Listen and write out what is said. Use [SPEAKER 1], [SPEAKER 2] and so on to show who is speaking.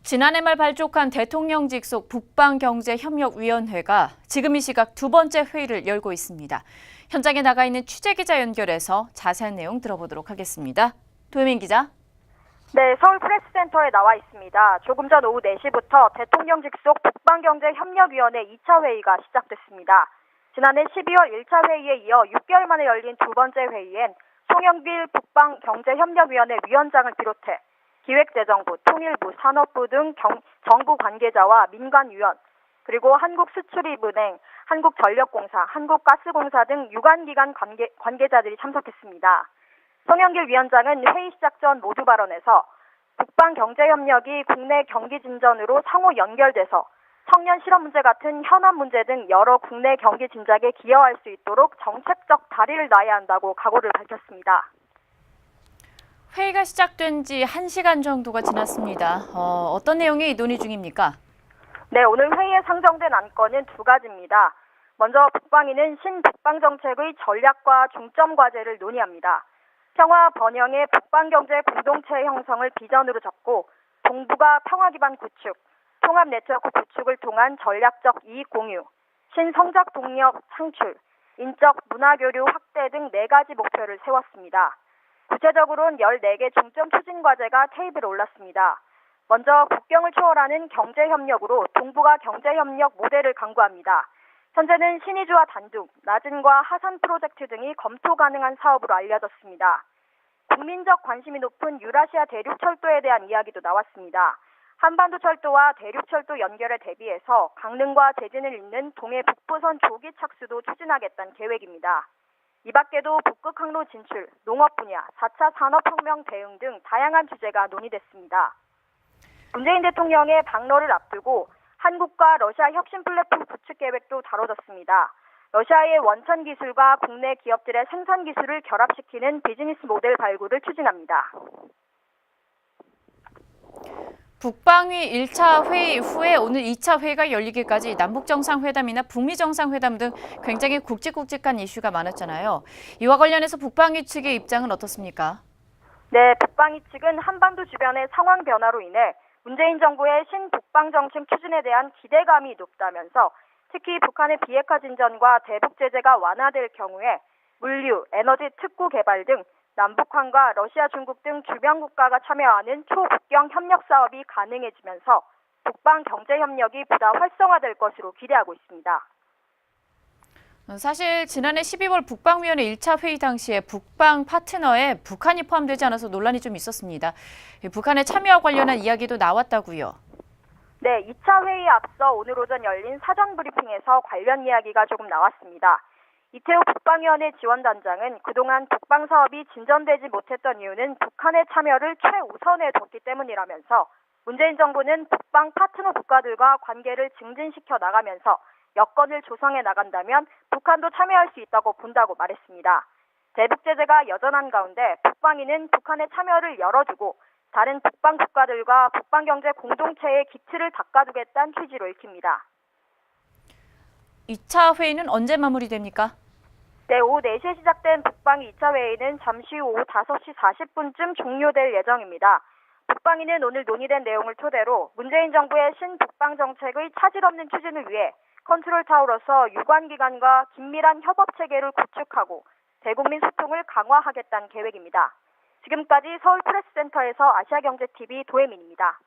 [SPEAKER 1] 지난해 말 발족한 대통령 직속 북방경제협력위원회가 지금 이 시각 두 번째 회의를 열고 있습니다. 현장에 나가 있는 취재기자 연결해서 자세한 내용 들어보도록 하겠습니다. 도혜민 기자.
[SPEAKER 2] 네, 서울 프레스센터에 나와 있습니다. 조금 전 오후 4시부터 대통령 직속 북방경제협력위원회 2차 회의가 시작됐습니다. 지난해 12월 1차 회의에 이어 6개월 만에 열린 두 번째 회의엔 송영길 북방경제협력위원회 위원장을 비롯해 기획재정부, 통일부, 산업부 등 정부 관계자와 민간위원, 그리고 한국수출입은행, 한국전력공사, 한국가스공사 등 유관기관 관계자들이 참석했습니다. 송영길 위원장은 회의 시작 전 모두 발언에서 북방경제협력이 국내 경기 진전으로 상호 연결돼서 청년 실업 문제 같은 현안 문제 등 여러 국내 경기 진작에 기여할 수 있도록 정책적 다리를 놔야 한다고 각오를 밝혔습니다.
[SPEAKER 1] 회의가 시작된 지 1시간 정도가 지났습니다. 어떤 내용이 논의 중입니까?
[SPEAKER 2] 네, 오늘 회의에 상정된 안건은 두 가지입니다. 먼저 북방위는 신북방정책의 전략과 중점 과제를 논의합니다. 평화 번영의 북방경제 공동체 형성을 비전으로 잡고 동북아 평화 기반 구축, 통합 네트워크 구축을 통한 전략적 이익 공유, 신성장 동력 창출, 인적 문화교류 확대 등 4가지 목표를 세웠습니다. 구체적으로는 14개 중점 추진 과제가 테이블에 올랐습니다. 먼저 국경을 초월하는 경제협력으로 동북아 경제협력 모델을 강구합니다. 현재는 신의주와 단둥, 나진과 하산 프로젝트 등이 검토 가능한 사업으로 알려졌습니다. 국민적 관심이 높은 유라시아 대륙철도에 대한 이야기도 나왔습니다. 한반도 철도와 대륙철도 연결에 대비해서 강릉과 제진을 잇는 동해 북부선 조기 착수도 추진하겠다는 계획입니다. 이 밖에도 북극 항로 진출, 농업 분야, 4차 산업혁명 대응 등 다양한 주제가 논의됐습니다. 문재인 대통령의 방러를 앞두고 한국과 러시아 혁신 플랫폼 구축 계획도 다뤄졌습니다. 러시아의 원천 기술과 국내 기업들의 생산 기술을 결합시키는 비즈니스 모델 발굴을 추진합니다.
[SPEAKER 1] 북방위 1차 회의 후에 오늘 2차 회의가 열리기까지 남북정상회담이나 북미정상회담 등 굉장히 굵직굵직한 이슈가 많았잖아요. 이와 관련해서 북방위 측의 입장은 어떻습니까?
[SPEAKER 2] 네, 북방위 측은 한반도 주변의 상황 변화로 인해 문재인 정부의 신북방정책 추진에 대한 기대감이 높다면서 특히 북한의 비핵화 진전과 대북 제재가 완화될 경우에 물류, 에너지 특구 개발 등 남북한과 러시아, 중국 등 주변 국가가 참여하는 초국경 협력 사업이 가능해지면서 북방 경제 협력이 보다 활성화될 것으로 기대하고 있습니다.
[SPEAKER 1] 사실 지난해 12월 북방위원회 1차 회의 당시에 북방 파트너에 북한이 포함되지 않아서 논란이 좀 있었습니다. 북한의 참여와 관련한 이야기도 나왔다고요.
[SPEAKER 2] 네, 2차 회의에 앞서 오늘 오전 열린 사전 브리핑에서 관련 이야기가 조금 나왔습니다. 이태우 북방위원회 지원단장은 그동안 북방 사업이 진전되지 못했던 이유는 북한의 참여를 최우선에 뒀기 때문이라면서 문재인 정부는 북방 파트너 국가들과 관계를 증진시켜 나가면서 여건을 조성해 나간다면 북한도 참여할 수 있다고 본다고 말했습니다. 대북 제재가 여전한 가운데 북방위는 북한의 참여를 열어주고 다른 북방 국가들과 북방경제 공동체의 기틀을 닦아두겠다는 취지로 읽힙니다.
[SPEAKER 1] 2차 회의는 언제 마무리됩니까?
[SPEAKER 2] 네, 오후 4시에 시작된 북방위 2차 회의는 잠시 후 오후 5시 40분쯤 종료될 예정입니다. 북방위는 오늘 논의된 내용을 토대로 문재인 정부의 신북방 정책의 차질 없는 추진을 위해 컨트롤 타워로서 유관기관과 긴밀한 협업 체계를 구축하고 대국민 소통을 강화하겠다는 계획입니다. 지금까지 서울 프레스센터에서 아시아경제TV 도혜민입니다.